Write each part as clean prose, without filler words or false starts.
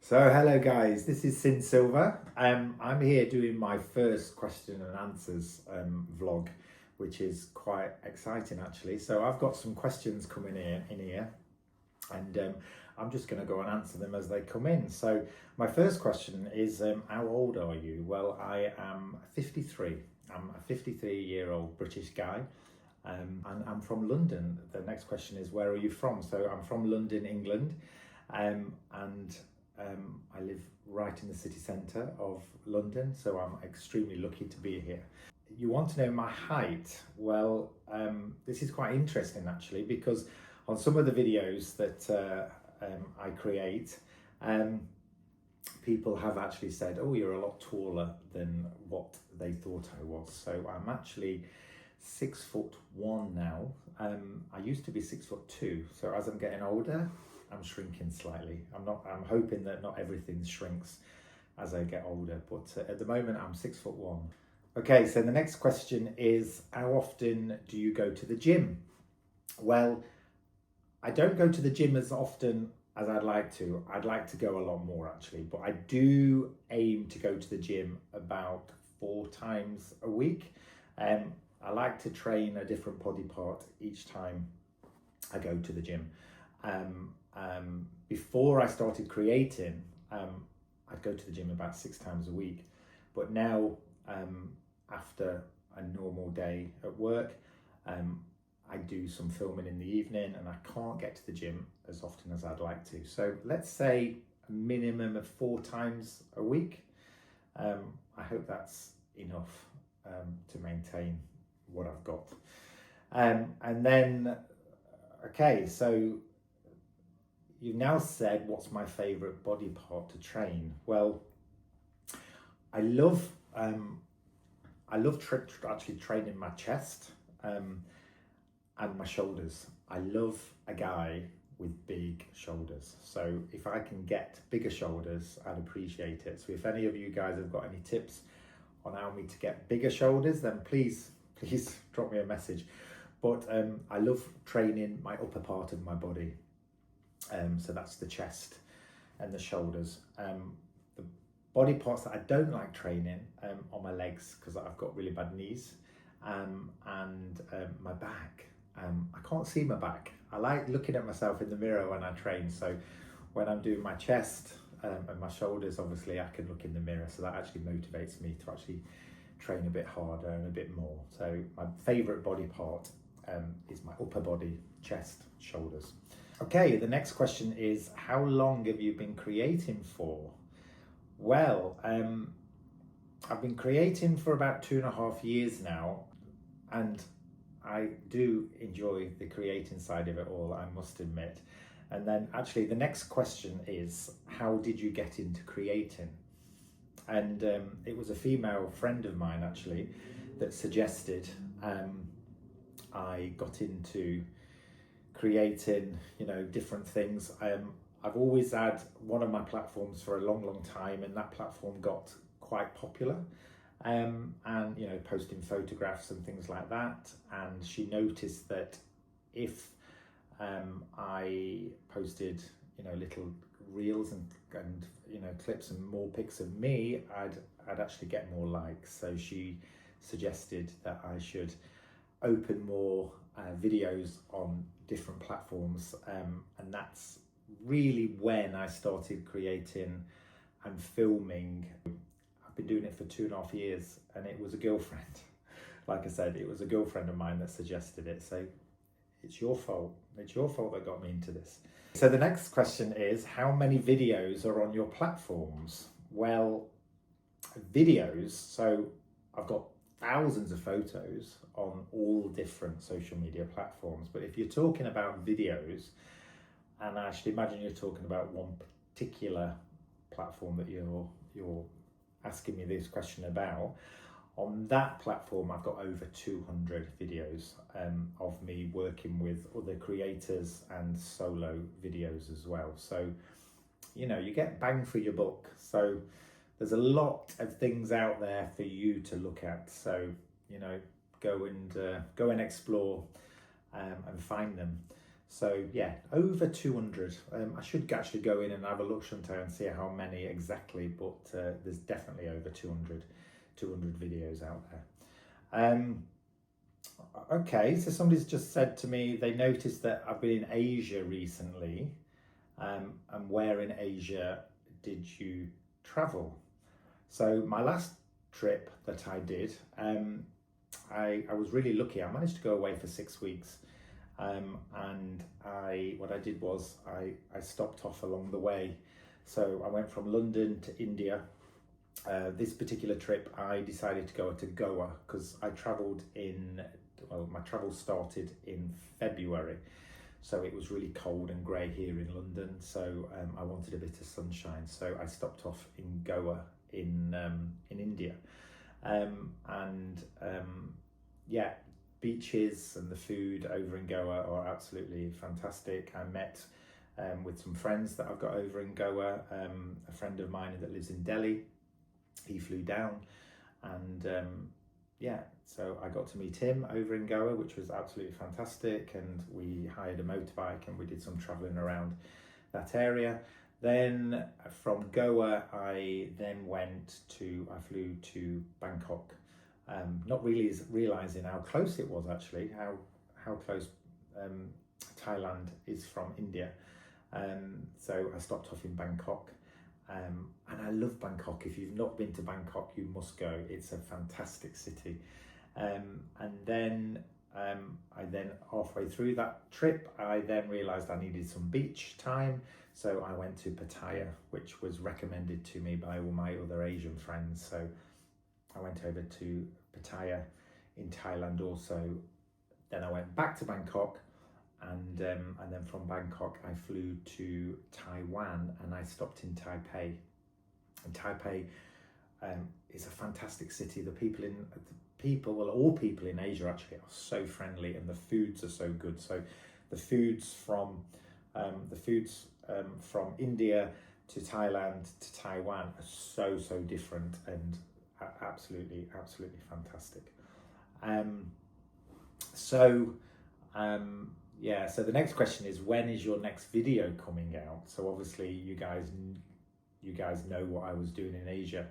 So hello guys, this is Sin Silver. I'm here doing my first question and answers vlog, which is quite exciting actually. So I've got some questions coming in here, and I'm just going to go and answer them as they come in. So my first question is, how old are you? Well, I am 53. I'm a 53-year-old British guy, and I'm from London. The next question is, where are you from? So I'm from London, England, and I live right in the city centre of London, so I'm extremely lucky to be here. You want to know my height? Well, this is quite interesting actually, because on some of the videos that I create, people have actually said, oh, you're a lot taller than what they thought I was. So I'm actually 6'1" now. I used to be 6'2", so as I'm getting older, I'm shrinking slightly. I'm hoping that not everything shrinks as I get older, but at the moment I'm 6'1". Okay, so the next question is, how often do you go to the gym? Well, I don't go to the gym as often as I'd like to. I'd like to go a lot more actually, but I do aim to go to the gym about 4 times a week. I like to train a different body part each time I go to the gym. Before I started creating, I'd go to the gym about 6 times a week, but now after a normal day at work, I do some filming in the evening and I can't get to the gym as often as I'd like to. So let's say a minimum of 4 times a week. I hope that's enough to maintain what I've got. And then, okay, so you've now said, what's my favourite body part to train? Well, I love actually training my chest and my shoulders. I love a guy with big shoulders. So if I can get bigger shoulders, I'd appreciate it. So if any of you guys have got any tips on how me to get bigger shoulders, then please drop me a message. But I love training my upper part of my body. So that's the chest and the shoulders. The body parts that I don't like training are my legs, because I've got really bad knees, and my back. I can't see my back. I like looking at myself in the mirror when I train. So when I'm doing my chest and my shoulders, obviously I can look in the mirror. So that actually motivates me to actually train a bit harder and a bit more. So my favourite body part is my upper body, chest, shoulders. Okay, the next question is, how long have you been creating for? Well, I've been creating for about 2.5 years now, and I do enjoy the creating side of it all, I must admit. And then actually the next question is, how did you get into creating? And it was a female friend of mine actually that suggested I got into creating, different things. I've always had one of my platforms for a long time, and that platform got quite popular, and posting photographs and things like that. And she noticed that if I posted little reels and clips and more pics of me, I'd actually get more likes. So she suggested that I should open more videos on different platforms, and that's really when I started creating and filming. I've been doing it for 2.5 years, and it was a girlfriend. Like I said, it was a girlfriend of mine that suggested it. So it's your fault. It's your fault that got me into this. So the next question is, how many videos are on your platforms? Well, videos, so I've got thousands of photos on all different social media platforms. But if you're talking about videos, and I should imagine you're talking about one particular platform that you're asking me this question about, on that platform I've got over 200 videos of me working with other creators and solo videos as well. So you get bang for your buck. So there's a lot of things out there for you to look at. So go and explore and find them. So yeah, over 200. I should actually go in and have a look sometime and see how many exactly, but there's definitely over 200 videos out there. Okay, so somebody's just said to me they noticed that I've been in Asia recently. And where in Asia did you travel? So my last trip that I did, I was really lucky. I managed to go away for 6 weeks. And what I did was I stopped off along the way. So I went from London to India. This particular trip, I decided to go to Goa because I travelled my travel started in February. So it was really cold and grey here in London. So I wanted a bit of sunshine. So I stopped off in Goa in India. Yeah, beaches and the food over in Goa are absolutely fantastic. I met with some friends that I've got over in Goa. A friend of mine that lives in Delhi, he flew down, and yeah, so I got to meet him over in Goa, which was absolutely fantastic, and we hired a motorbike and we did some travelling around that area. Then from Goa I flew to Bangkok, not really realising how close it was actually, how close Thailand is from India. So I stopped off in Bangkok. And I love Bangkok. If you've not been to Bangkok, you must go. It's a fantastic city. And then halfway through that trip, I then realised I needed some beach time. So I went to Pattaya, which was recommended to me by all my other Asian friends. So I went over to Pattaya in Thailand also. Then I went back to Bangkok. And then from Bangkok I flew to Taiwan and I stopped in Taipei. And Taipei is a fantastic city. All people in Asia actually are so friendly, and the foods are so good. So the foods from India to Thailand to Taiwan are so different and absolutely fantastic. Yeah, so the next question is, when is your next video coming out? So obviously you guys know what I was doing in Asia.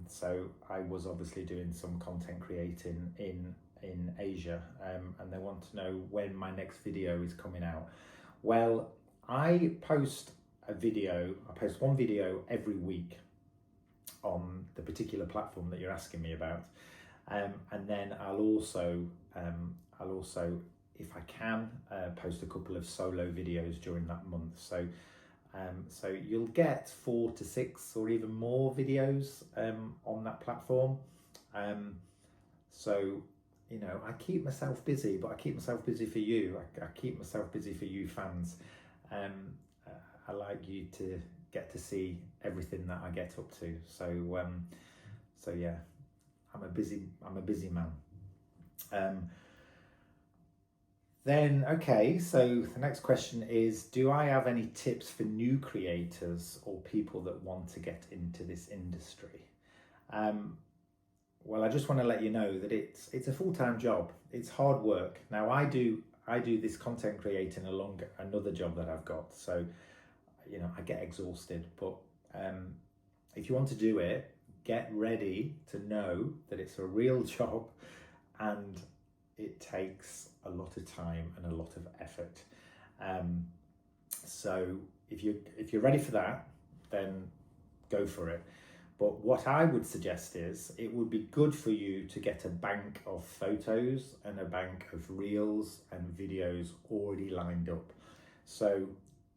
So I was obviously doing some content creating in Asia, and they want to know when my next video is coming out. Well, I post one video every week on the particular platform that you're asking me about. And then I'll also, if I can, post a couple of solo videos during that month. So you'll get 4 to 6 or even more videos on that platform. So, you know, I keep myself busy, but I keep myself busy for you. I keep myself busy for you fans. I like you to get to see everything that I get up to. So yeah, I'm a busy man. Then, okay, so the next question is, do I have any tips for new creators or people that want to get into this industry? Well, I just want to let you know that it's a full-time job. It's hard work. Now, I do this content creating along another job that I've got. So, you know, I get exhausted. But if you want to do it, get ready to know that it's a real job and it takes a lot of time and a lot of effort. So if you're ready for that, then go for it. But what I would suggest is, it would be good for you to get a bank of photos and a bank of reels and videos already lined up. So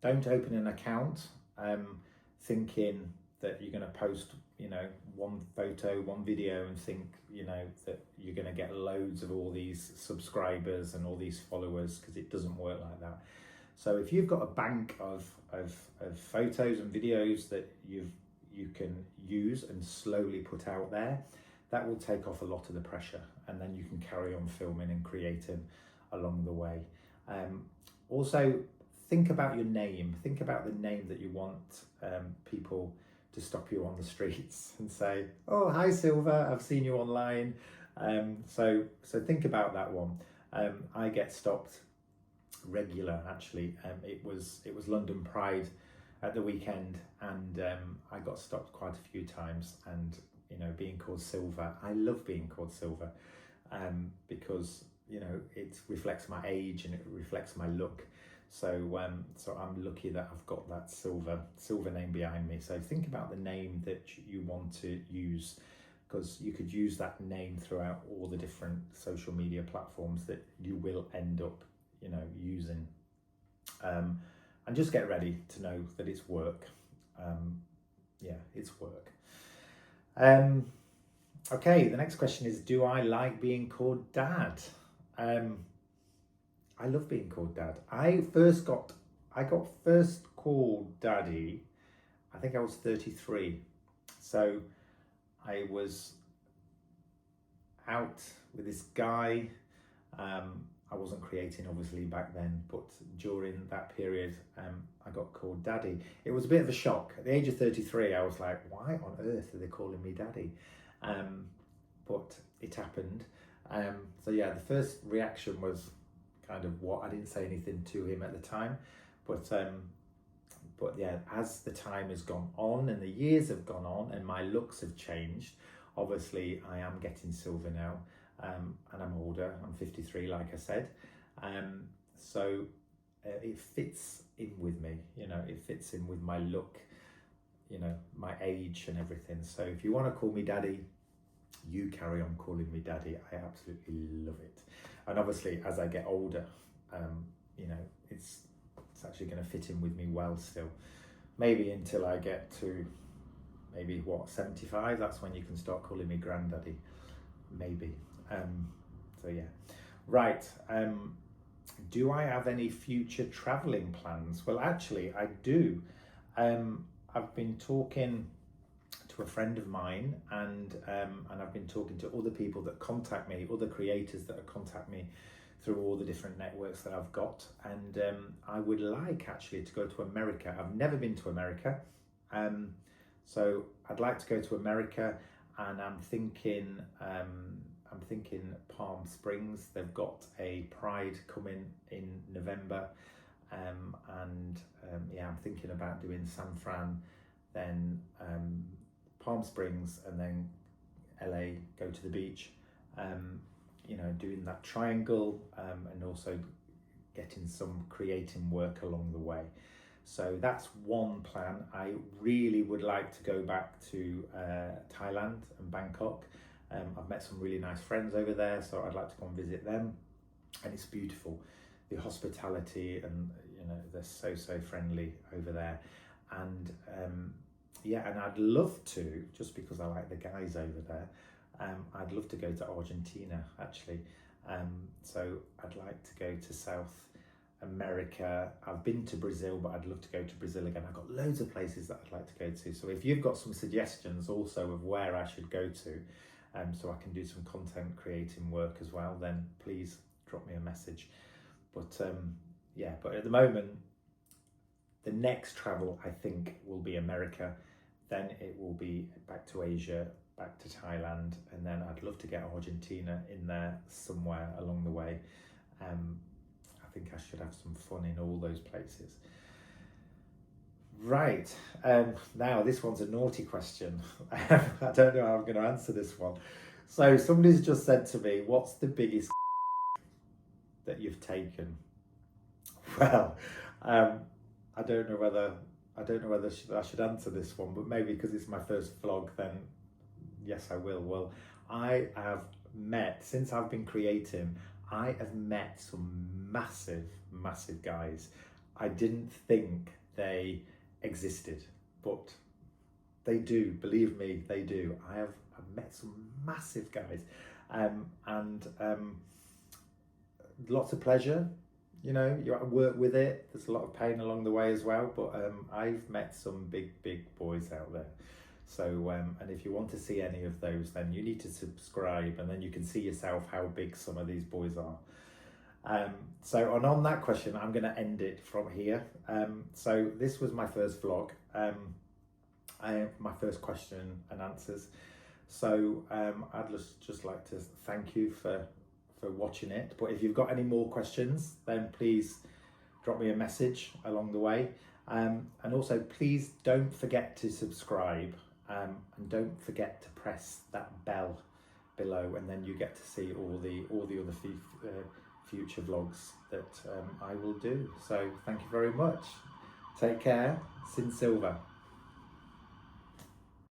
don't open an account thinking that you're going to post, you know, one photo, one video and think, you know, that you're going to get loads of all these subscribers and all these followers, because it doesn't work like that. So if you've got a bank of photos and videos that you can use and slowly put out there, that will take off a lot of the pressure, and then you can carry on filming and creating along the way. Also, think about your name. Think about the name that you want people to stop you on the streets and say, "Oh, hi Silva, I've seen you online." So think about that one. I get stopped regular actually. It was London Pride at the weekend, and I got stopped quite a few times. And you know, being called Silver, I love being called Silver, because you know it reflects my age and it reflects my look. So so I'm lucky that I've got that silver name behind me. So think about the name that you want to use, because you could use that name throughout all the different social media platforms that you will end up, you know, using. And just get ready to know that it's work. Yeah, it's work. Okay, the next question is, do I like being called Dad? I love being called Dad. I got first called Daddy, I think I was 33. So I was out with this guy. I wasn't creating obviously back then, but during that period, I got called Daddy. It was a bit of a shock. At the age of 33, I was like, why on earth are they calling me Daddy? But it happened. So yeah, the first reaction was kind of what? I didn't say anything to him at the time, but yeah, as the time has gone on and the years have gone on and my looks have changed, obviously I am getting silver now, and I'm older. I'm 53, like I said. So it fits in with me, you know, it fits in with my look, you know, my age and everything. So if you want to call me Daddy, you carry on calling me Daddy. I absolutely love it. And obviously as I get older, you know, it's actually going to fit in with me well still. Maybe until I get to maybe 75, that's when you can start calling me Granddaddy, maybe. So yeah, right. Do I have any future traveling plans? Well, actually I do. I've been talking to a friend of mine, and I've been talking to other people that contact me, other creators that contact me through all the different networks that I've got. And I would like actually to go to America. I've never been to America. So I'd like to go to America, and I'm thinking Palm Springs. They've got a Pride coming in November. Yeah, I'm thinking about doing San Fran, then Palm Springs, and then LA, go to the beach, you know, doing that triangle, and also getting some creating work along the way. So that's one plan. I really would like to go back to Thailand and Bangkok. I've met some really nice friends over there, so I'd like to go and visit them. And it's beautiful, the hospitality, and you know, they're so friendly over there. And yeah, and I'd love to, just because I like the guys over there, I'd love to go to Argentina actually. So I'd like to go to South America. I've been to Brazil, but I'd love to go to Brazil again. I've got loads of places that I'd like to go to. So if you've got some suggestions also of where I should go to, so I can do some content creating work as well, then please drop me a message. But yeah, but at the moment, the next travel I think will be America. Then it will be back to Asia, back to Thailand, and then I'd love to get Argentina in there somewhere along the way. I think I should have some fun in all those places. Right, now this one's a naughty question. I don't know how I'm going to answer this one. So somebody's just said to me, what's the biggest that you've taken? Well, I don't know whether I should answer this one, but maybe because it's my first vlog, then yes, I will. Well, I have met, since I've been creating, I have met some massive guys. I didn't think they existed, but they do, believe me, they do. I've met some massive guys, and lots of pleasure. You know, you work with it. There's a lot of pain along the way as well, but I've met some big boys out there. So, and if you want to see any of those, then you need to subscribe, and then you can see yourself how big some of these boys are. So, and on that question, I'm going to end it from here. So this was my first vlog, my first question and answers. So I'd just like to thank you for watching it. But if you've got any more questions, then please drop me a message along the way. And also, please don't forget to subscribe, and don't forget to press that bell below, and then you get to see all the other future vlogs that I will do. So thank you very much. Take care. Sin Silver.